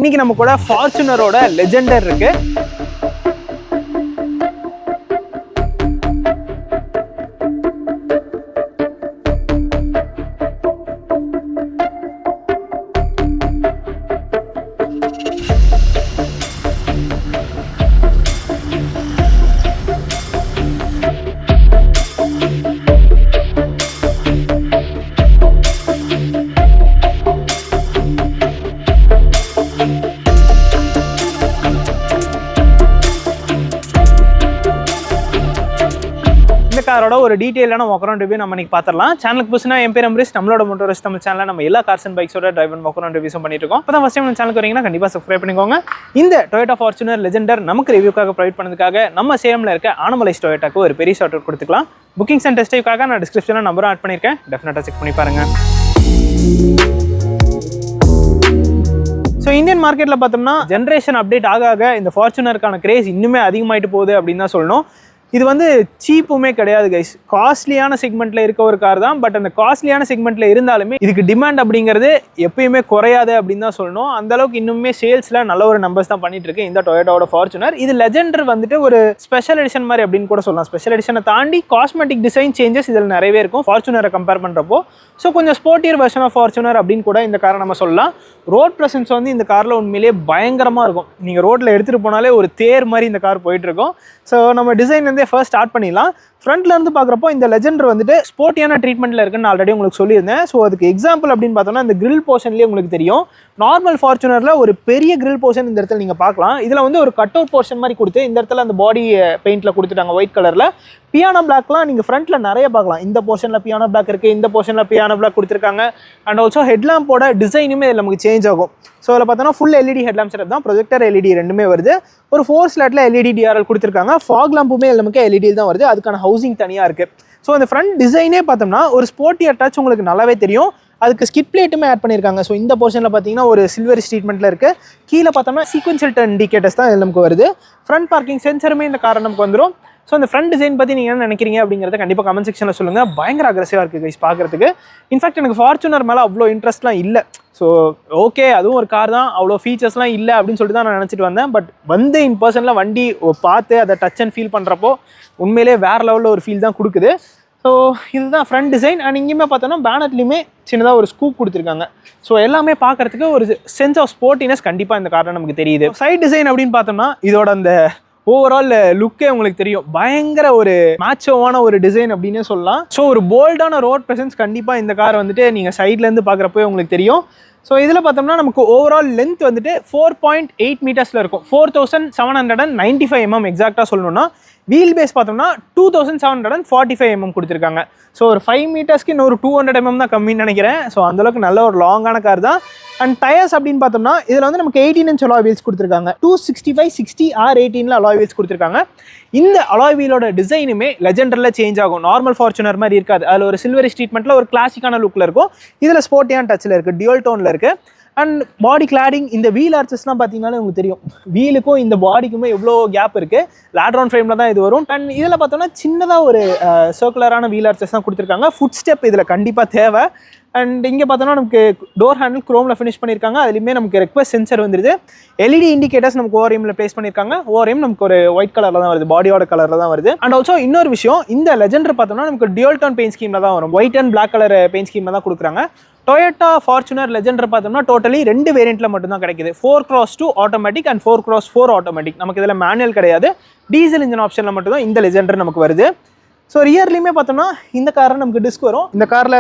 இன்னைக்கு நம்ம கூட ஃபார்ச்சுனரோட லெஜெண்டர் இருக்கு. காரோட ஒரு டீடைலான வாக்கரவுண்ட் ரிவ்யூ நம்ம இன்னைக்கு பார்த்துடலாம். சேனலுக்கு புதுசுனா என் பேர் அம்ரிஷ். நம்மளோட மோட்டோரிஸ்ட் தமிழ் சேனலில் நம்ம எல்லா cars and பைக்ஸோட drive and walkaround ரிவ்யூஸும் பண்ணிட்டு இருக்கோம். அப்போ தான் ஃபர்ஸ்ட் டைம் நம்ம சேனலுக்கு வரீங்கன்னா கண்டிப்பாக சப்ஸ்கிரைப் பண்ணிக்கோங்க. இந்த டொயோட்டா ஃபார்ச்சுனர் லெஜெண்டர் நமக்கு ரிவ்யூக்காக ப்ரொவைட் பண்ணதுக்காக நம்ம சேலமில் இருக்க ஆனமலைஸ் டொயோட்டாக்கு ஒரு பெரிய ஷார்ட் கொடுத்துக்கலாம். புக்கிங்ஸ் அண்ட் டெஸ்ட் ட்ரைவ்க்காக நான் டிஸ்கிரிப்ஷனில் நம்பரும் ஆட் பண்ணியிருக்கேன். டெஃபினட்டாக செக் பண்ணி பாருங்க. ஸோ இந்தியன் மார்க்கெட்டில் பார்த்தோம்னா ஜென்ரேஷன் அப்டேட் ஆக இந்த ஃபார்ச்சுனருக்கான கிரேஸ் இன்னுமே அதிகமாகிட்டு போகுது அப்படின்னு தான் சொல்லணும். இது வந்து சீப்புமே கிடையாது கைஸ். காஸ்ட்லியான செக்மெண்ட்டில் இருக்க ஒரு கார் தான். பட் அந்த காஸ்ட்லியான செக்மெண்ட்டில் இருந்தாலுமே இதுக்கு டிமாண்ட் அப்படிங்கிறது எப்பயுமே குறையாது அப்படின்னு தான் சொல்லணும். அந்தளவுக்கு இன்னுமே சேல்ஸில் நல்ல ஒரு நம்பர்ஸ் தான் பண்ணிட்டு இருக்கு இந்த டொயோட்டாவோட ஃபார்ச்சுனர். இது லெஜெண்டர் வந்துட்டு ஒரு ஸ்பெஷல் எடிஷன் மாதிரி அப்படின்னு கூட சொல்லலாம். ஸ்பெஷல் எடிஷனை தாண்டி காஸ்மெட்டிக் டிசைன் சேஞ்சஸ் இதில் நிறையவே இருக்கும் ஃபார்ச்சுனரை கம்பேர் பண்ணுறப்போ. ஸோ கொஞ்சம் ஸ்போர்ட்டியர் வெர்ஷன் ஆஃப் ஃபார்ச்சுனர் அப்படின்னு கூட இந்த காரை நம்ம சொல்லலாம். ரோட் ப்ரெசன்ஸ் வந்து இந்த காரில் உண்மையிலேயே பயங்கரமாக இருக்கும். நீங்கள் ரோட்டில் எடுத்துகிட்டு போனாலே ஒரு தேர் மாதிரி இந்த கார் போயிட்டுருக்கும். ஸோ நம்ம டிசைன் வந்து ஃபர்ஸ்ட் ஸ்டார்ட் பண்ணிடலாம். ஃப்ரண்ட்ல இருந்து பார்க்குறப்போ இந்த லெஜெண்டர் வந்துட்டு ஸ்போர்ட்டியான ட்ரீட்மெண்ட்டில் இருக்குன்னு ஆல்ரெடி உங்களுக்கு சொல்லியிருந்தேன். ஸோ அதுக்கு எக்ஸாம்பிள் அப்படின்னு பார்த்தோம்னா இந்த கிரில் போர்ஷன்லேயே உங்களுக்கு தெரியும். நார்மல் ஃபார்ச்சுனரில் ஒரு பெரிய கிரில் போர்ஷன் இந்த இடத்துல நீங்கள் பார்க்கலாம். இதில் வந்து ஒரு கட் அவுட் போர்ஷன் மாதிரி கொடுத்து இந்த இடத்துல அந்த பாடி பெயிண்டில் கொடுத்துட்டாங்க ஒயிட் கலரில். பியானோ பிளாக்லாம் நீங்கள் ஃப்ரண்ட்டில் நிறைய பார்க்கலாம். இந்த போர்ஷனில் பியானோ பிளாக் இருக்குது, இந்த போர்ஷனில் பியானோ பிளாக் கொடுத்துருக்காங்க. அண்ட் ஆல்சோ ஹெட்லாம்போட டிசைனுமே இதில் நமக்கு சேஞ்ச் ஆகும். ஸோ அதில் பார்த்தோன்னா ஃபுல் எல்இடி ஹெட்லாம்ப் செட்டப் தான். ப்ரொஜெக்டர் எல்இடி ரெண்டுமே வருது. ஒரு 4 ஸ்லாட்டில் எல்இடி டிஆர்எல் கொடுத்துருக்காங்க. ஃபாக் லாம்புமே நமக்கு எல்இடி தான் வருது. அதுக்கான ஹவுசிங் தனியாக இருக்குது. ஸோ அந்த ஃப்ரண்ட் டிசைனே பார்த்தோம்னா ஒரு ஸ்போர்ட்டியர் டச் உங்களுக்கு நல்லாவே தெரியும். அதுக்கு ஸ்கிட் பிளேட்டுமே ஆட் பண்ணியிருக்காங்க. ஸோ இந்த போர்ஷனில் பார்த்தீங்கன்னா ஒரு சில்வர் ட்ரீட்மெண்ட்டில் இருக்குது. கீழே பார்த்தோம்னா சீக்வென்ஷியல் டர்ன் இண்டிகேட்டர்ஸ் தான் இதில் நமக்கு வருது. ஃப்ரண்ட் பார்க்கிங் சென்சருமே இந்த கார் நமக்கு வந்துடும். ஸோ அந்த ஃப்ரண்ட் டிசைன் பற்றி நீங்கள் என்ன நினைக்கிறீங்க அப்படிங்கிறத கண்டிப்பாக கமெண்ட் செக்ஷனில் சொல்லுங்கள். பயங்கர அக்ரெசிவாக இருக்குது கைஸ் பார்க்குறதுக்கு. இன்ஃபேக்ட் எனக்கு ஃபார்ச்சுனர் மேலே அவ்வளோ இன்ட்ரெஸ்ட்லாம் இல்லை. ஸோ ஓகே, அதுவும் ஒரு கார் தான், அவ்வளோ ஃபீச்சர்ஸ்லாம் இல்லை அப்படின்னு சொல்லிட்டு தான் நான் நினச்சிட்டு வந்தேன். பட் வந்து இன் பர்சனில் வண்டி பார்த்து அதை டச் அண்ட் ஃபீல் பண்ணுறப்போ உண்மையிலே வேறு லெவலில் ஒரு ஃபீல் தான் கொடுக்குது. ஸோ இதுதான் ஃப்ரண்ட் டிசைன். அண்ட் இங்கேயுமே பார்த்தோன்னா பேனட்லேயுமே சின்னதாக ஒரு ஸ்கூப் கொடுத்துருக்காங்க. ஸோ எல்லாமே பார்க்குறதுக்கு ஒரு சென்ஸ் ஆஃப் ஸ்போர்ட்டினஸ் கண்டிப்பாக இந்த காரில் நமக்கு தெரியுது. சைட் டிசைன் அப்படின்னு பார்த்தோம்னா இதோட அந்த ஓவரால் லுக்கே உங்களுக்கு தெரியும். பயங்கர ஒரு மேட்சோவான ஒரு டிசைன் அப்படின்னே சொல்லலாம். ஸோ ஒரு போல்டான ரோட் ப்ரெசன்ஸ் கண்டிப்பாக இந்த கார் வந்துட்டு நீங்கள் சைட்லேருந்து பார்க்குறப்போ உங்களுக்கு தெரியும். ஸோ இதில் பார்த்தோம்னா நமக்கு ஓவரால் லென்த் வந்துட்டு 4.8 மீட்டர்ஸில் இருக்கும். 4795 mm எக்ஸாக்டாக சொல்லணும்னா. வீல் பேஸ் பார்த்தோம்னா 2745 mm கொடுத்துருக்காங்க. ஸோ ஒரு 5 மீட்டர்ஸ்க்கு இன்னொரு 200 mm தான் கம்மின்னு நினைக்கிறேன். ஸோ அந்தளவுக்கு நல்ல ஒரு லாங்கான கார் தான். அண்ட் டயர்ஸ் அப்படின்னு பார்த்தோம்னா இதில் வந்து நமக்கு 18 inch அலாய் வீல்ஸ் கொடுத்துருக்காங்க. 265/60 R18 அலாய் வீல்ஸ் கொடுத்துருக்காங்க. இந்த அலாய் வீலோட டிசைனுமே லெஜெண்டரில் சேஞ்ச் ஆகும். நார்மல் ஃபார்ச்சுனர் மாதிரி இருக்காது. அதில் ஒரு சில்வரிஷ் ட்ரீட்மெண்ட்டில் ஒரு கிளாசிக்கான லுக்கில் இருக்கும். இதில் ஸ்போர்ட்டியான டச்சில் இருக்குது, டியூல் டோனில் இருக்குது. அண்ட் பாடி கிளாடிங் இந்த வீல் ஆர்ச்சஸ்லாம் பார்த்தீங்கன்னா உங்களுக்கு தெரியும். வீலுக்கும் இந்த பாடிக்குமே எவ்வளோ கேப் இருக்குது. லேட்ரான் ஃப்ரேமில் தான் இது வரும். அண்ட் இதில் பார்த்தோம்னா சின்னதாக ஒரு சர்க்குலரான வீல் ஆர்ச்சஸ் தான் கொடுத்துருக்காங்க. ஃபுட் ஸ்டெப் இதில் கண்டிப்பாக தேவை. அண்ட் இங்கே பார்த்தோன்னா நமக்கு டோர் ஹேண்டில் குரோமில் ஃபினிஷ் பண்ணியிருக்காங்க. அதுலேயுமே நமக்கு ரெக்வஸ்ட் சென்சர் வந்துருது. எல்இடி இண்டிகேட்டர்ஸ் நமக்கு ஓஆர்எம்ல பிளேஸ் பண்ணியிருக்காங்க. ஓஆர்எம் நமக்கு ஒரு ஒயிட் கலரில் தான் வருது, பாடியோட கலரில் தான் வருது. அண்ட் ஆல்சோ இன்னொரு விஷயம், இந்த லெஜெண்டர் பார்த்தோம்னா நமக்கு டியூல் டோன் பெயிண்ட் ஸ்கீமில் தான் வரும். White and black colour paint ஸ்கீமில் தான் கொடுக்குறாங்க. டொயோட்டா ஃபார்ச்சுனர் லெஜெண்டர் பார்த்தோம்னா டோட்டலி 2 வேரியண்ட்டில் மட்டும்தான் கிடைக்குது. 4x2 automatic and 4x4 automatic. நமக்கு இதில் மேனுவல் கிடையாது. டீசல் இன்ஜின் ஆப்ஷனில் மட்டும்தான் இந்த லெஜெண்டர் நமக்கு வருது. ஸோ ரியர்லையுமே பார்த்தோம்னா இந்த காரில் நமக்கு டிஸ்க் வரும். இந்த காரில்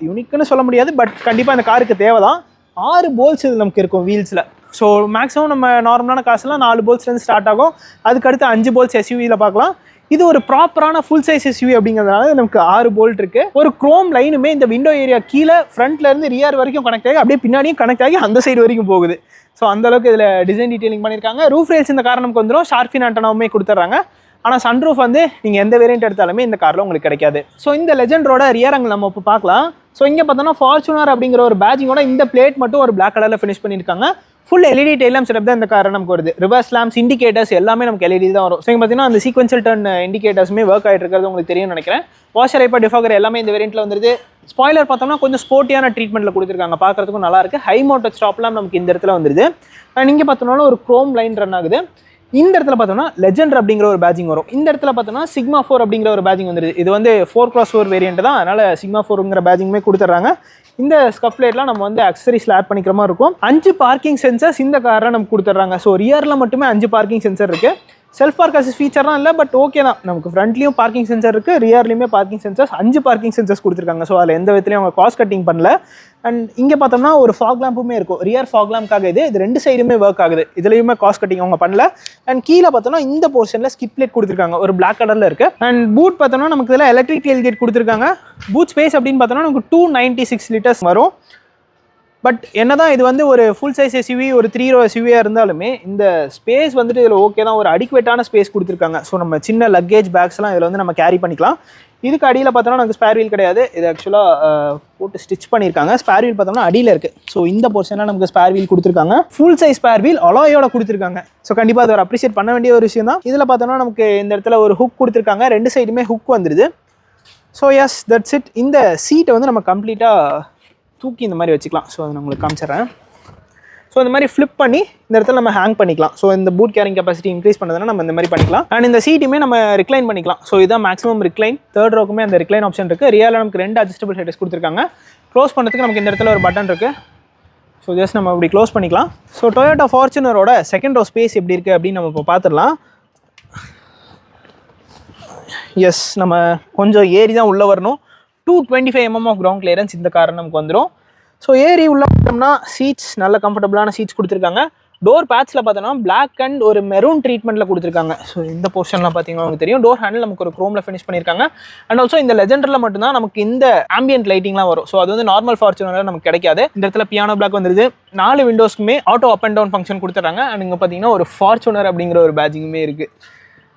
யூனிக்குன்னு சொல்ல முடியாது, பட் கண்டிப்பாக இந்த காருக்கு தேவை தான். 6 போல்ட்ஸ் இது நமக்கு இருக்கும் வீல்ஸில். ஸோ மேக்ஸிமம் நம்ம நார்மலான காசுலாம் 4 போல்ட்ஸ்லேருந்து ஸ்டார்ட் ஆகும். அதுக்கடுத்து 5 போல்ட்ஸ் எஸ்யூவியில் பார்க்கலாம். இது ஒரு ப்ராப்பரான ஃபுல் சைஸ் எஸ்யூவி அப்படிங்கிறதுனால நமக்கு 6 போல்ட் இருக்குது. ஒரு குரோம் லைனுமே இந்த விண்டோ ஏரியா கீழே ஃப்ரண்ட்லேருந்து ரியர் வரைக்கும் கனெக்ட் ஆகி அப்படியே பின்னாடியும் கனெக்ட் ஆகி அந்த சைடு வரைக்கும் போகுது. ஸோ அந்தளவுக்கு இதில் டிசைன் டீட்டெயிலிங் பண்ணியிருக்காங்க. ரூஃப் ரேல்ஸ் இந்த கார் நமக்கு வந்துடும். ஷார்ஃபின் ஆண்டனாவுமே கொடுத்துட்றாங்க. ஆனால் சன்ரூஃப் வந்து நீங்கள் எந்த வேரியண்ட் எடுத்தாலுமே இந்த காரில் உங்களுக்கு கிடைக்காது. ஸோ இந்த லெஜெண்டரோட ரியர் ஆங்கிள் நம்ம இப்போ பார்க்கலாம். ஸோ இங்கே பார்த்தோன்னா ஃபார்ச்சுனர் அப்படிங்கிற ஒரு பேஜிங்கோட இந்த பிளேட் மட்டும் ஒரு பிளாக் கலரில் ஃபினிஷ் பண்ணியிருக்காங்க. Full LED tail lamp setup தான் இந்த கார் நமக்கு வருது. ரிவர்ஸ் லேம்ப்ஸ், இண்டிகேட்டர்ஸ் எல்லாமே நமக்கு எல்இடி தான் வரும். ஸோ இங்கே பார்த்தீங்கன்னா அந்த சீக்வென்ஷியல் டர்ன் இண்டிகேட்டர்ஸுமே ஒர்க் ஆகிட்டு இருக்கிறது உங்களுக்கு தெரியும்னு நினைக்கிறேன். வாஷர் வைப்பர் டிஃபாகர் எல்லாமே இந்த வேரியண்ட்டில் வந்துருது. ஸ்பாய்லர் பார்த்தோம்னா கொஞ்சம் ஸ்போர்ட்டியான ட்ரீட்மெண்ட்டில் கொடுத்துருக்காங்க, பார்க்குறதுக்கும் நல்லா இருக்குது. ஹை மவுண்டட் ஸ்டாப்லாம் நமக்கு இந்த இடத்துல வந்துருது. அண்ட் இங்கே பார்த்தோம்னா ஒரு க்ரோம் லைன் ரன் ஆகுது. இந்த இடத்துல பார்த்தோம்னா லெஜெண்ட் அப்படிங்கிற ஒரு பேஜிங் வரும். இந்த இடத்துல பார்த்தோம்னா சிக்மா 4 அப்படிங்கிற ஒரு பேஜிங் வந்துருது. இது வந்து 4x4 வேரியண்ட் தான், அதனால் சிக்மா 4ங்கிற பேஜிங்குமே கொடுத்துட்றாங்க. இந்த ஸ்கப் லைட்லாம் நம்ம வந்து அக்சரிஸில் ஆட் பண்ணிக்கிற மாதிரி இருக்கும். 5 பார்க்கிங் சென்சர்ஸ் இந்த காரில் நமக்கு கொடுத்துட்றாங்க. ஸோ ரியரில் மட்டுமே 5 பார்க்கிங் சென்சர் இருக்குது. செல்ஃப் பார்க் அசிஸ்ட் ஃபீச்சர்லாம் இல்லை, பட் ஓகே தான். நமக்கு ஃப்ரண்ட்லேயும் பார்க்கிங் சென்சர் இருக்குது, ரியர்லேயுமே பார்க்கிங் சென்சர்ஸ் 5 பார்க்கிங் சென்சர்ஸ் கொடுத்துருக்காங்க. ஸோ அதில் எந்த விதத்துலையும் அவங்க காஸ்ட் கட்டிங் பண்ணல. அண்ட் இங்கே பார்த்தோம்னா ஒரு ஃபாக் லேம்புமே இருக்கும். ரியர் ஃபாக் லேம்ப்காக இது 2 சைடுமே ஒர்க் ஆகுது. இதுலேயுமே காஸ்ட் கட்டிங் அவங்க பண்ணல. அண்ட் கீழே பார்த்தோம்னா இந்த போர்ஷனில் ஸ்கிப் லைட் கொடுத்துருக்காங்க, ஒரு பிளாக் கலரில் இருக்குது. அண்ட் பூட் பார்த்தோம்னா நமக்கு இதில் எலக்ட்ரிக் டெயில் கேட் கொடுத்துருக்காங்க. பூட் ஸ்பேஸ் அப்படின்னு பார்த்தோம்னா நமக்கு 296 லிட்டர்ஸ் வரும். பட் என்னதான் இது வந்து ஒரு ஃபுல் சைஸ் எஸ்யூவி, ஒரு 3 row எஸ்யூவியாக இருந்தாலுமே இந்த ஸ்பேஸ் வந்துட்டு இதில் ஓகே தான், ஒரு அடிக்குவேட்டான ஸ்பேஸ் கொடுத்துருக்காங்க. ஸோ நம்ம சின்ன லக்கேஜ் பேக்ஸ்லாம் இதில் வந்து நம்ம கேரி பண்ணிக்கலாம். இதுக்கு அடியில் பார்த்தோம்னா நமக்கு ஸ்பேர் வீல் கிடையாது. இது ஆக்சுவலாக போட்டு ஸ்டிச் பண்ணியிருக்காங்க. ஸ்பேர் வீல் பார்த்தோம்னா அடியில் இருக்குது. ஸோ இந்த போர்ஷனில் நமக்கு ஸ்பேர் வீல் கொடுத்துருக்காங்க. ஃபுல் சைஸ் ஸ்பேர் வீல் அலாயோட கொடுத்துருக்காங்க. ஸோ கண்டிப்பாக அதை ஒரு அப்ரிஷியேட் பண்ண வேண்டிய ஒரு விஷயம் தான். இதில் பார்த்தோம்னா நமக்கு இந்த இடத்துல ஒரு ஹுக் கொடுத்துருக்காங்க. 2 சைடுமே ஹுக் வந்துடுது. So yes, that's it. இந்த சீட்டை வந்து நம்ம கம்ப்ளீட்டாக தூக்கி இந்த மாதிரி வச்சுக்கலாம். ஸோ அதை நான் உங்களுக்கு காமிச்சிட்றேன். ஸோ இந்த மாதிரி ஃப்ளிப் பண்ணி இந்த இடத்துல நம்ம ஹேங் பண்ணிக்கலாம். ஸோ இந்த பூட் கேரிங் கெப்பாசிட்டி இன்க்ரீஸ் பண்ணதுன்னா நம்ம இந்த மாதிரி பண்ணிக்கலாம். அண்ட் இந்த சீட்டுமே நம்ம ரிக்ளைன் பண்ணிக்கலாம். ஸோ இதுதான் மேக்ஸிமம் ரிக்ளைன். 3rd ரோக்குமே அந்த ரிக்ளைன் ஆப்ஷன் இருக்குது. ரியலில் நமக்கு 2 அட்ஜஸ்டபிள் ஹெட்ஸ் கொடுத்துருக்காங்க. க்ளோஸ் பண்ணுறதுக்கு நமக்கு இந்த இடத்துல ஒரு பட்டன் இருக்குது. ஸோ ஜஸ்ட் நம்ம இப்படி க்ளோஸ் பண்ணிக்கலாம். ஸோ டொயோட்டா ஃபார்ச்சுனரோட 2nd row ஸ்பேஸ் எப்படி இருக்குது அப்படின்னு நம்ம இப்போ பார்த்துடலாம். எஸ், நம்ம கொஞ்சம் ஏறி தான் உள்ளே வரணும். 225 mm ஆஃப் கிரவுண்ட் கிளியரன்ஸ் இந்த கார் நமக்கு வந்துடும். ஸோ ஏறி உள்ள பார்த்தோம்னா சீட்ஸ் நல்ல கம்ஃபர்டபுளான சீட்ஸ் கொடுத்துருக்காங்க. டோர் பேட்சில் பார்த்தோன்னா பிளாக் அண்ட் ஒரு மெரூன் ட்ரீட்மெண்ட்டில் கொடுத்துருக்காங்க. ஸோ இந்த போர்ஷன்லாம் பார்த்தீங்கன்னா நமக்கு தெரியும். டோர் ஹேண்டில் நமக்கு ஒரு க்ரோமில் ஃபினிஷ் பண்ணியிருக்காங்க. அண்ட் ஆல்சோ இந்த லெஜெண்டரில் மட்டும்தான் நமக்கு இந்த ஆம்பியன்ட் லைட்டிங்லாம் வரும். ஸோ அது வந்து நார்மல் ஃபார்ச்சுனரில் நமக்கு கிடைக்காது. இந்த இடத்துல பியானோ பிளாக் வந்துருது. 4 விண்டோஸ்க்குமே auto up and down function கொடுத்துட்றாங்க. அண்ட் இங்கே பார்த்தீங்கன்னா ஒரு ஃபார்ச்சுனர் அப்படிங்கிற ஒரு பேஜிங்குமே இருக்குது.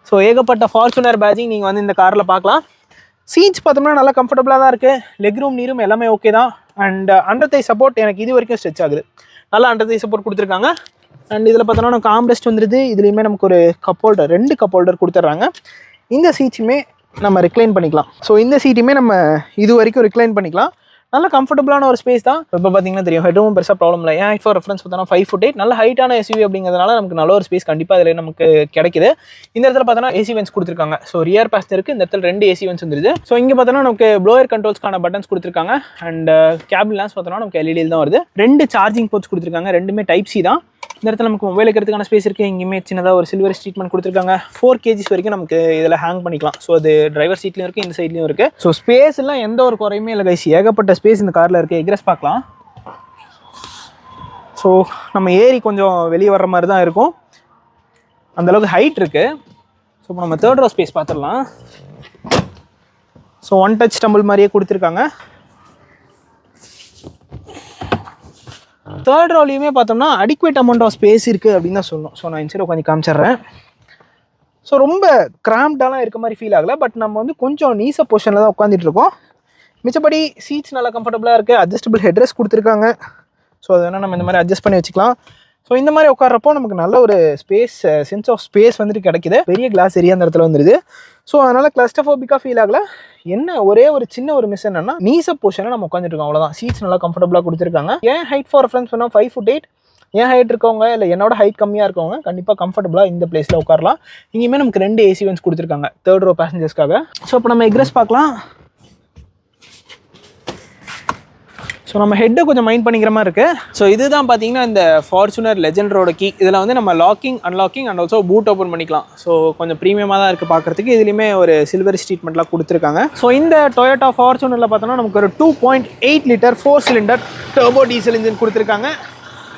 ஸோ ஏகப்பட்ட ஃபார்ச்சுனர் பேஜிங் நீங்கள் வந்து இந்த காரில் பார்க்கலாம். சீட்ஸ் பார்த்தோம்னா நல்லா கம்ஃபர்டபுளாக தான் இருக்குது. லெக் ரூம் நீரும் எல்லாமே ஓகே தான். அண்ட் அண்டர் தை சப்போர்ட் எனக்கு இது வரைக்கும் ஸ்ட்ரெச் ஆகுது. நல்லா அண்டர் தை சப்போர்ட் கொடுத்துருக்காங்க. அண்ட் இதில் பார்த்தோம்னா நமக்கு ஆம்ரெஸ்ட் வந்துடுது. இதுலேயுமே நமக்கு ஒரு கப் ஹோல்டர், 2 கப் ஹோல்டர் கொடுத்துட்றாங்க. இந்த சீட்ஸுமே நம்ம ரிக்ளைன் பண்ணிக்கலாம். ஸோ இந்த சீட்டுமே நம்ம இது வரைக்கும் ரிக்ளைன் பண்ணிக்கலாம். நல்ல கம்ஃபர்டபுளான ஒரு ஸ்பேஸ் தான். இப்போ பார்த்தீங்கன்னா தெரியும், ஹெட்ரூம் பெருசாக ப்ராப்ளம் இல்லை. ஏன் ஃபார் ரெஃபரன்ஸ் பார்த்தோன்னா 5'8", நல்ல ஹைட்டான எஸ்யூவி அப்படிங்கிறதுனால நமக்கு நல்ல ஒரு ஸ்பேஸ் கண்டிப்பாக இதில் நமக்கு கிடைக்குது. இந்த இடத்துல பார்த்தோன்னா ஏசி வென்ஸ் கொடுத்துருக்காங்க. ஸோ ரியர் பேசஞ்சருக்கு இந்த இடத்துல 2 ஏசி வென்ஸ் வந்துருது. ஸோ இங்கே பார்த்தோன்னா நமக்கு ப்ளோயர் கண்ட்ரோல்ஸ்க்கான பட்டன்ஸ் கொடுத்துருக்காங்க. அண்ட் கேபின் லேம்ப்ஸ் பார்த்தோன்னா நமக்கு எல்இடியில் தான் வருது. 2 சார்ஜிங் போர்ட்ஸ் கொடுத்துருக்காங்க. 2மே Type C தான். இந்த இடத்துல நமக்கு மொபைல் வைக்கிறதுக்கான ஸ்பேஸ் இருக்குது. இங்கேயுமே சின்னதாக ஒரு சில்வர் ட்ரீட்மெண்ட் கொடுத்துருக்காங்க. 4 kg வரைக்கும் நமக்கு இதில் ஹேங் பண்ணிக்கலாம். ஸோ அது டிரைவர் சீட்லையும் இருக்குது, இந்த சைட்லையும் இருக்குது. ஸோ ஸ்பேஸ் எல்லாம் எந்த ஒரு குறையுமே இல்லை கைஸ். ஏகப்பட்ட ஸ்பேஸ் இந்த காரில் இருக்குது. எக்ரெஸ் பார்க்கலாம். ஸோ நம்ம ஏறி கொஞ்சம் வெளியே வர்ற மாதிரி தான் இருக்கும். அந்தளவுக்கு ஹைட் இருக்குது. ஸோ இப்போ நம்ம 3rd row ஸ்பேஸ் பார்த்துடலாம். ஸோ 1 touch டம்பிள் மாதிரியே கொடுத்துருக்காங்க. 3rd rowலையுமே பார்த்தோம்னா அடிக்குவேட் அமௌண்ட் ஆஃப் ஸ்பேஸ் இருக்குது அப்படின்னு தான் சொல்லணும். ஸோ நான் இன்சைட் உட்காந்து காமிச்சிட்றேன். ஸோ ரொம்ப கிராம்டாலாம் இருக்க மாதிரி ஃபீல் ஆகலை. பட் நம்ம வந்து கொஞ்சம் நீச பொசிஷனில் தான் உட்காந்துட்டு இருக்கோம். மிச்சப்படி சீட்ஸ் நல்லா கம்ஃபர்டபுளாக இருக்குது. அட்ஜஸ்டபிள் ஹெட்ரெஸ்ட் கொடுத்துருக்காங்க. ஸோ அது வேணால் நம்ம இந்த மாதிரி அட்ஜஸ்ட் பண்ணி வச்சுக்கலாம். ஸோ இந்த மாதிரி உட்காரப்போ நமக்கு நல்ல ஒரு ஸ்பேஸ், சென்ஸ் ஆஃப் ஸ்பேஸ் வந்துட்டு கிடைக்குது. பெரிய கிளாஸ் ஏரியா அந்த இடத்துல வந்துடுது. ஸோ அதனால் கிளஸ்டர்ஃபோபிக்காக ஃபீல் ஆகலை. என்ன ஒரே ஒரு சின்ன ஒரு மிஸ் என்னன்னா, நீச பொசிஷனில் நம்ம உட்காந்துட்டு இருக்கோம், அவ்வளோதான். சீட்ஸ் நல்லா கம்ஃபர்டபுளாக கொடுத்துருக்காங்க. ஏன் ஹைட் ஃபார் ரெஃபரன்ஸ் பண்ணால் 5'8", ஏன் ஹைட் இருக்கவங்க இல்லை என்னோட ஹைட் கம்மியாக இருக்கவங்க கண்டிப்பாக கம்ஃபர்டபுளாக இந்த பிளேஸில் உட்காரலாம். இங்கேயுமே நமக்கு 2 ஏசி வென்ஸ் கொடுத்துருக்காங்க 3rd row பேசஞ்சர்ஸ்க்காக. ஸோ இப்போ நம்ம எக்ரெஸ் பார்க்கலாம். ஸோ நம்ம ஹெட்டை கொஞ்சம் மைண்ட் பண்ணிக்கிற மாதிரி இருக்குது. ஸோ இதுதான் பார்த்தீங்கன்னா இந்த ஃபார்ச்சுனர் லெஜெண்டரோட கீ. இதில் வந்து நம்ம locking, unlocking and also boot open பண்ணிக்கலாம். ஸோ கொஞ்சம் ப்ரீமியமாக தான் இருக்குது பார்க்குறதுக்கு. இதுலேயுமே ஒரு சில்வர் ட்ரீட்மெண்ட்லாம் கொடுத்துருக்காங்க. ஸோ இந்த டொயோட்டா ஃபார்ச்சுனரில் பார்த்தோன்னா நமக்கு ஒரு 2.8 liter 4 cylinder turbo diesel engine கொடுத்துருக்காங்க.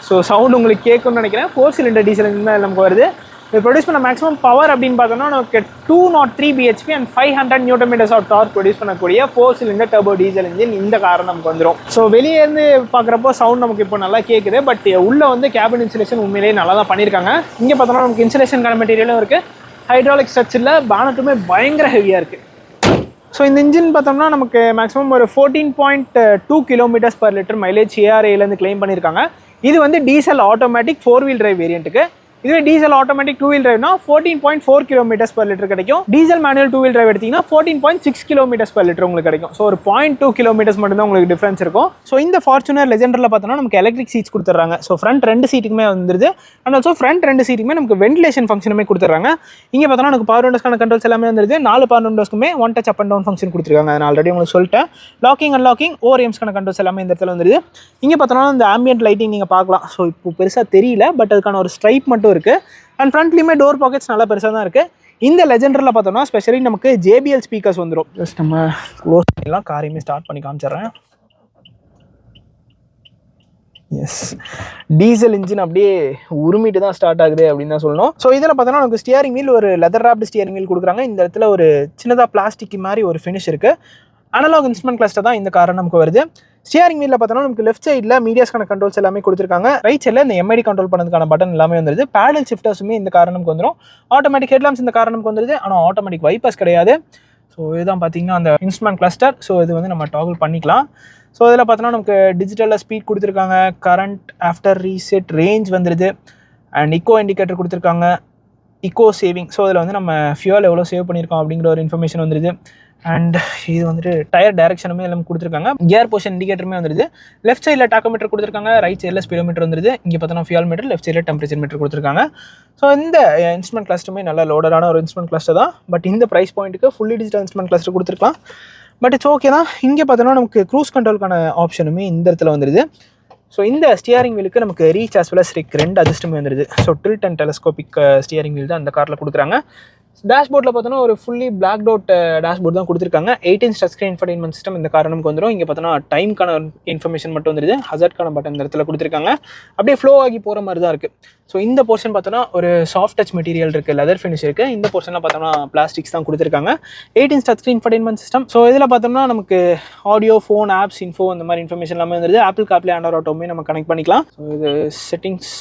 ஸோ சவுண்ட் உங்களுக்கு கேட்கும்னு நினைக்கிறேன். 4 cylinder டீசல் இன்ஜின் தான் நமக்கு வருது. இது ப்ரொடியூஸ் பண்ண மேக்ஸிமம் பவர் அப்படின்னு பார்த்தோம்னா நமக்கு 203 bhp and 500 Nm of torque produce பண்ணக்கூடிய 4 cylinder டர்போ டீசல் இன்ஜின் இந்த காரை நமக்கு வந்துடும். ஸோ வெளியே இருந்து பார்க்குறப்போ சவுண்ட் நமக்கு இப்போ நல்லா கேட்குது. பட் உள்ளே வந்து கேபின் இன்சுலேஷன் உண்மையிலேயே நல்லா தான் பண்ணியிருக்காங்க. இங்கே பார்த்தோம்னா நமக்கு இன்சுலேஷனுக்கான மெட்டீரியலும் இருக்குது. ஹைட்ராலிக் ஸ்ட்ரக்சரில் பானட்டுமே பயங்கர ஹெவியாக இருக்குது. ஸோ இந்த இன்ஜின் பார்த்தோம்னா நமக்கு மேக்ஸிமம் ஒரு 14.2 km/L மைலேஜ் ARAலேருந்து கிளைம் பண்ணியிருக்காங்க. இது வந்து டீசல் ஆட்டோமேட்டிக் 4-wheel drive வேரியண்ட்டுக்கு. இதுவே diesel automatic 2-wheel driveனா 14.4 kilometres per litre கிடைக்கும். டீசல் மேனுவல் 2-wheel drive எடுத்தீங்கன்னா 14.6 கிலோமீட்டர்ஸ் per லிட்டர் உங்களுக்கு கிடைக்கும். ஸோ ஒரு 0.2 கிலோமீட்டர்ஸ் மட்டும் தான் உங்களுக்கு டிஃபரன்ஸ் இருக்கும். ஸோ இந்த ஃபார்ச்சுனர் லெஜெண்டரில் பார்த்தோம்னா நமக்கு எலக்ட்ரிக் சீட்ஸ் கொடுத்துட்றாங்க. ஸோ ஃப்ரண்ட் 2 சீட்டுக்குமே வந்துருது. அண்ட் ஆல்சோ ஃப்ரண்ட் 2 சீட்டுக்குமே நமக்கு வென்டிலேஷன் ஃபங்க்ஷனுமே கொடுத்துட்றாங்க. இங்கே பார்த்தோம்னா நமக்கு பவர் விண்டோஸ்க்கான கண்ட்ரோல்ஸ் எல்லாமே வந்துருது. 4 பவர் விண்டோஸ்க்குமே one touch up and down function கொடுத்துருக்காங்க. நான் ஆல்ரெடி உங்களுக்கு சொல்லிட்டேன். லாக்கிங் அன்லாக்கிங் ஓஆர்எம்ஸ்க்கான கண்ட்ரோல்ஸ் எல்லாமே இந்த இடத்துல வந்துருது. இங்கே பார்த்தோம்னா இந்த ஆம்பியன்ட் லைட்டிங் நீங்கள் பார்க்கலாம். ஸோ இப்போ பெருசாக தெரியல, பட் அதுக்கான ஒரு ஸ்ட்ரைப் மட்டும் இருக்குது. அண்ட் ஃப்ரண்ட்லேயுமே டோர் பாக்கெட்ஸ் நல்லா பெருசாக தான் இருக்குது. இந்த லெஜெண்டரில் பார்த்தோம்னா ஸ்பெஷலி நமக்கு JBL ஸ்பீக்கர்ஸ் வந்துடும். ஜஸ்ட் நம்ம க்ளோஸ் பண்ணிடலாம், காரையுமே ஸ்டார்ட் பண்ணி காமிச்சிட்றேன். எஸ், டீசல் இன்ஜின் அப்படியே உருமிட்டு தான் ஸ்டார்ட் ஆகுது அப்படின்னு தான் சொல்லணும். ஸோ இதில் பார்த்தோன்னா நமக்கு ஸ்டியரிங் வீல் ஒரு லெதர் ராப்டு ஸ்டியரிங் வீல் கொடுக்குறாங்க. இந்த இடத்துல ஒரு சின்னதாக பிளாஸ்டிக் மாதிரி ஒரு ஃபினிஷ் இருக்குது. அனலாக் இன்ஸ்ட்ருமெண்ட் கிளஸ்டர் தான் இந்த கார் நமக்கு வருது. ஸ்டியரிங் வீலில் பார்த்தோன்னா நமக்கு லெஃப்ட் சைடில் மீடியாஸ்க்கான கண்ட்ரோல்ஸ் எல்லாமே கொடுத்துருக்காங்க. ரைட் சைடில் இந்த MID கண்ட்ரோல் பண்ணதுக்கான பட்டன் எல்லாமே வந்துருது. பேடல் ஷிஃப்டர்ஸுமே இந்த கார் நமக்கு வந்துடும். ஆட்டோமேட்டிக் ஹெட்லாம்ஸ் இந்த கார் நமக்கு வந்துருது. ஆனால் ஆட்டோமேட்டிக் வைப்பர்ஸ் கிடையாது. ஸோ இதுதான் பார்த்தீங்கன்னா அந்த இன்ஸ்ட்ருமெண்ட் கிளஸ்டர். ஸோ இது வந்து நம்ம டாகிள் பண்ணிக்கலாம். ஸோ இதில் பார்த்தோன்னா நமக்கு டிஜிட்டலில் ஸ்பீட் கொடுத்துருக்காங்க, கரண்ட், ஆஃப்டர் ரீசெட், ரேஞ்ச் வந்துடுது. அண்ட் இக்கோ இண்டிகேட்டர் கொடுத்துருக்காங்க, இக்கோ சேவிங். ஸோ இதில் வந்து நம்ம ஃபியூல் எவ்வளோ சேவ் பண்ணியிருக்கோம் அப்படிங்கிற ஒரு இன்ஃபர்மேஷன் வந்துடுது. அண்ட் இது வந்துட்டு டயர் டைரக்ஷனுமே எல்லாம் கொடுத்துருக்காங்க. கியர் பொசிஷன் இண்டிகேட்டருமே வந்துருது. லெஃப்ட் சைடில் டாக்கோமீட்டர் கொடுத்துருக்காங்க, ரைட் சைடில் ஸ்பீடோமீட்டர் வந்துருது. இங்கே பார்த்தோன்னா ஃபியூல் மீட்டர், லெஃப்ட் சைடில் டெம்பரேச்சர் மீட்டர் கொடுத்துருக்காங்க. ஸோ இந்த இன்ஸ்ட்ருமெண்ட் கிளஸ்டருமே நல்ல லோடரான ஒரு இன்ஸ்ட்ருமெண்ட் கிளஸ்டர் தான். பட் இந்த ப்ரைஸ் பாயிண்ட்டுக்கு ஃபுல்லி டிஜிட்டல் இன்ஸ்ட்ருமெண்ட் கிளஸ்டர் கொடுத்துருக்கலாம். பட் இட்ஸ் ஓகே தான். இங்கே பார்த்தோன்னா நமக்கு க்ரூஸ் கண்ட்ரோலுக்கான ஆப்ஷனுமே இந்த இடத்துல வந்துருது. ஸோ இந்த ஸ்டியரிங் வீலுக்கு நமக்கு reach as well as rake 2 அட்ஜஸ்ட்டுமே வந்துருது. So tilt and telescopic steering wheel தான் அந்த காரில் கொடுக்குறாங்க. டேஷ்போர்டில் பார்த்தோன்னா ஒரு ஃபுல்லி பிளாக் டவுட் டேஷ்போர்ட் தான் கொடுத்துருக்காங்க. 18 டச் ஸ்க்ரீன் இன்ஃபர்டைன்மெண்ட் சிஸ்டம் இந்த கார் நமக்கு வந்துடும். இங்கே பார்த்தோன்னா டைம்க்கான இன்ஃபர்மேஷன் மட்டும் வந்துருது. ஹசார்ட்கான பட்டன் இந்த இடத்துல கொடுத்துருக்காங்க. அப்படியே ஃப்ளோ ஆகி போகிற மாதிரி தான் இருக்குது. ஸோ இந்த போர்ஷன் பார்த்தோன்னா ஒரு சாஃப்ட் டச் மெட்டீரியல் இருக்குது, லெதர் ஃபினிஷ் இருக்குது. இந்த போர்ஷனில் பார்த்தோன்னா பிளாஸ்டிக்ஸ் தான் கொடுத்துருக்காங்க. 18 touch screen infotainment system. So இதில் பார்த்தோம்னா நமக்கு ஆடியோ, ஃபோன், ஆப்ஸ், இன்ஃபோ இந்த மாதிரி இன்ஃபர்மேஷன் எல்லாமே வந்துருது. ஆப்பிள் கார்ப்ளே, ஆண்ட்ராய்ட் ஆட்டோமே நம்ம கனெக்ட் பண்ணிக்கலாம். ஸோ இது settings,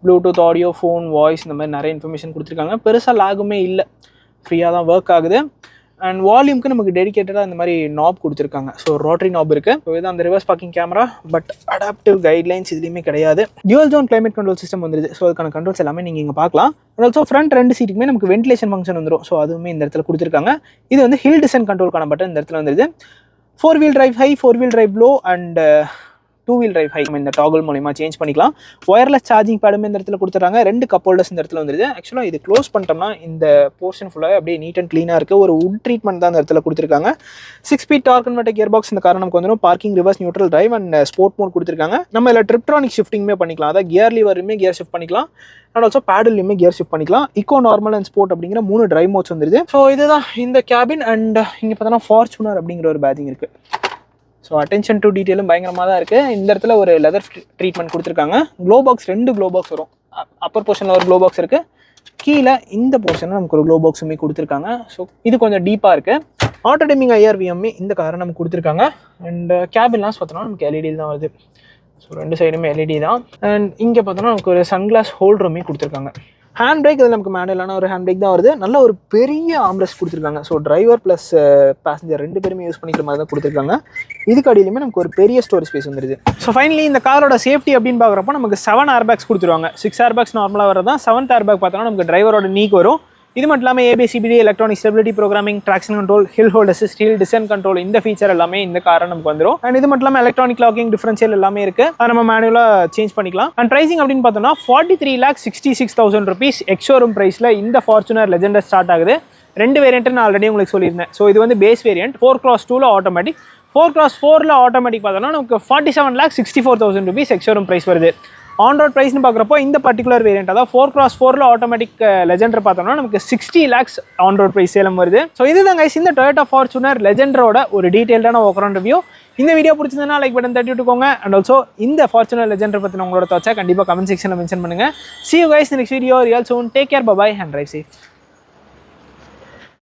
Bluetooth, audio, phone, voice இந்த மாதிரி நிறைய இன்ஃபர்மேஷன் கொடுத்துருக்காங்க. பெருசாக லாகுமே இல்லை, ஃப்ரீயாக தான் ஒர்க் ஆகுது. அண்ட் வால்யூம்க்கு நமக்கு டெடிகேட்டடாக இந்த மாதிரி நாப் கொடுத்துருக்காங்க. ஸோ ரோட்டரி நாப் இருக்குது. ஸோ இதுதான் அந்த reverse parking camera. But adaptive guidelines இதுலேயுமே கிடையாது. Dual zone climate control system வந்துருது. ஸோ அதுக்கான கண்ட்ரோல்ஸ் எல்லாமே நீங்கள் இங்கே பார்க்கலாம். அண்ட் ஆல்சோ ஃப்ரண்ட் 2 சீட்டுக்குமே நமக்கு வென்டிலேஷன் ஃபங்க்ஷன் வந்துடும். ஸோ அதுவுமே இந்த இடத்துல கொடுத்துருக்காங்க. இது வந்து ஹில் டிசைன் கண்ட்ரோலுக்கான பட்டன் இந்த இடத்துல வந்துருது. 4-wheel drive high, 4-wheel drive low and 2-wheel drive high இந்த டாகிள் மூலமா சேஞ்ச் பண்ணிக்கலாம். ஒயர்லெஸ் சார்ஜிங் பேடும் இந்த இடத்துல கொடுத்துறாங்க. 2 கப் ஹோல்டர்ஸ் இந்த இடத்துல வந்துருது. ஆக்சுவலாக இது க்ளோஸ் பண்ணிட்டோம்னா இந்த போர்ஷன் ஃபுல்லாக அப்படியே நீட் அண்ட் க்ளீனாக இருக்குது. ஒரு வுட் ட்ரீட்மெண்ட் தான் இந்த இடத்துல கொடுத்துருக்காங்க. 6 speed torque converter gear box இந்த கார் நமக்கு வந்துடும். Parking, reverse, neutral drive and sport mode கொடுத்துருக்காங்க. நம்ம இதில் ட்ரிப்ட்ரானிக் ஷிஃப்டிங்குமே பண்ணிக்கலாம். அதாவது கியர் லீவருமே கியர் ஷிஃப்ட் பண்ணிக்கலாம். அண்ட் ஆல்சோ பேடல்லையுமே கியர் ஷிஃப்ட் பண்ணிக்கலாம். இக்கோ, நார்மல் அண்ட் ஸ்போர்ட் அப்படிங்கிற 3 டிரைவ் மோட்ஸ் வந்துருது. ஸோ இதுதான் இந்த கேபின். அண்ட் இங்கே பார்த்தோன்னா ஃபார்ச்சுனர் அப்படிங்கிற ஒரு பேஜிங் இருக்குது. ஸோ அட்டென்ஷன் டு டீட்டெயிலும் பயங்கரமாக தான் இருக்குது. இந்த இடத்துல ஒரு லெதர் ட்ரீட்மெண்ட் கொடுத்துருக்காங்க. க்ளோ பாக்ஸ் 2 க்ளோ பாக்ஸ் வரும். அப்பர் போர்ஷனில் ஒரு க்ளோ பாக்ஸ் இருக்குது. கீழே இந்த போர்ஷனில் நமக்கு ஒரு க்ளோ பாக்ஸுமே கொடுத்துருக்காங்க. ஸோ இது கொஞ்சம் டீப்பாக இருக்குது. ஆட்டோ டிமிங் IRVMமே இந்த காரை நமக்கு கொடுத்துருக்காங்க. அண்ட் கேபின்லாம் பார்த்தோன்னா நமக்கு LED தான் வருது. ஸோ 2 சைடுமே LED தான். அண்ட் இங்கே பார்த்தோன்னா நமக்கு ஒரு சன்கிளாஸ் ஹோல்டருமே கொடுத்துருக்காங்க. ஹேண்ட் பிரேக் இதில் நமக்கு மேனுவலான ஒரு ஹேண்ட் பிரேக் தான் வருது. நல்ல ஒரு பெரிய ஆம்ரெஸ்ட் கொடுத்துருக்காங்க. ஸோ டிரைவர் ப்ளஸ் பேசஞ்சர் 2 பேருமே யூஸ் பண்ணிக்கிற மாதிரி தான் கொடுத்துருக்காங்க. இதுக்கு அடியிலுமே நமக்கு ஒரு பெரிய ஸ்டோரேஜ் ஸ்பேஸ் வந்துருது. ஸோ ஃபைனலி இந்த காரோட சேஃப்டி அப்படின்னு பார்க்குறப்போ நமக்கு 7 ஏர்பேக்ஸ் கொடுத்துருவாங்க. 6 ஏர்பேக்ஸ் நார்மலாக வரதான். 7th ஏர்பேக் பார்த்தோன்னா நமக்கு டிரைவரோட நீக்கு வரும். இது மட்டும் இல்லாமல் ABS, CBD, electronic stability programming, traction control, hill hold assist, hill descent control இந்த ஃபீச்சர் எல்லாமே இந்த காரை நமக்கு வந்துடும். அண்ட் இது மட்டும் இல்லாமல் எலக்ட்ரானிக் லாக்கிங், டிஃபரன்ஷியல் எல்லாமே இருக்குது. அதை நம்ம மேனுவலாக சேஞ்ச் பண்ணிக்கலாம். அண்ட் ப்ரைசிங் அப்படின்னு பார்த்தோம்னா 43,66,000 rupees எக்ஸ்ஷோரூம் ப்ரைஸில் இந்த ஃபார்ச்சுனர் லெஜெண்டர் ஸ்டார்ட் ஆகுது. 2 வேரியன்ட் நான் ஆல்ரெடி உங்களுக்கு சொல்லியிருந்தேன். ஸோ இது வந்து பேஸ் வேரியன்ட் 4x2ல ஆட்டோமேட்டிக். 4x4ல ஆட்டோமேட்டிக் பார்த்தோம்னா நமக்கு 47,64,000 rupees எக்ஸ்ஷோரூம் ப்ரைஸ் வருது. ஆன்-ரோட் ப்ரைஸ்னு பார்க்குறப்போ இந்த பர்டிகுலர் வேரியன்ட் அதாவது 4x4ல ஆட்டோமேட்டிக் லெஜெண்டர் பார்த்தோம்னா நமக்கு 60 lakhs ஆன்-ரோட் ப்ரைஸ் சேலம் வருது. ஸோ இதுதான் கைஸ் இந்த டொயோட்டா ஃபார்ச்சுனர் லெஜெண்டரோட ஒரு டீட்டெயில்டான வாக் ரிவ்யூ. இந்த வீடியோ பிடிச்சிருந்தா லைக் பட்டன் தட்டி விட்டுக்கோங்க. அண்ட் ஆல்சோ இந்த ஃபார்ச்சுனர் லெஜெண்டர் பற்றி உங்களோட தாட்ஸை கண்டிப்பாக கமெண்ட் செக்ஷனில் மென்ஷன் பண்ணுங்கள். See you guys in the next video. Real soon. Take care. Bye bye and drive safe.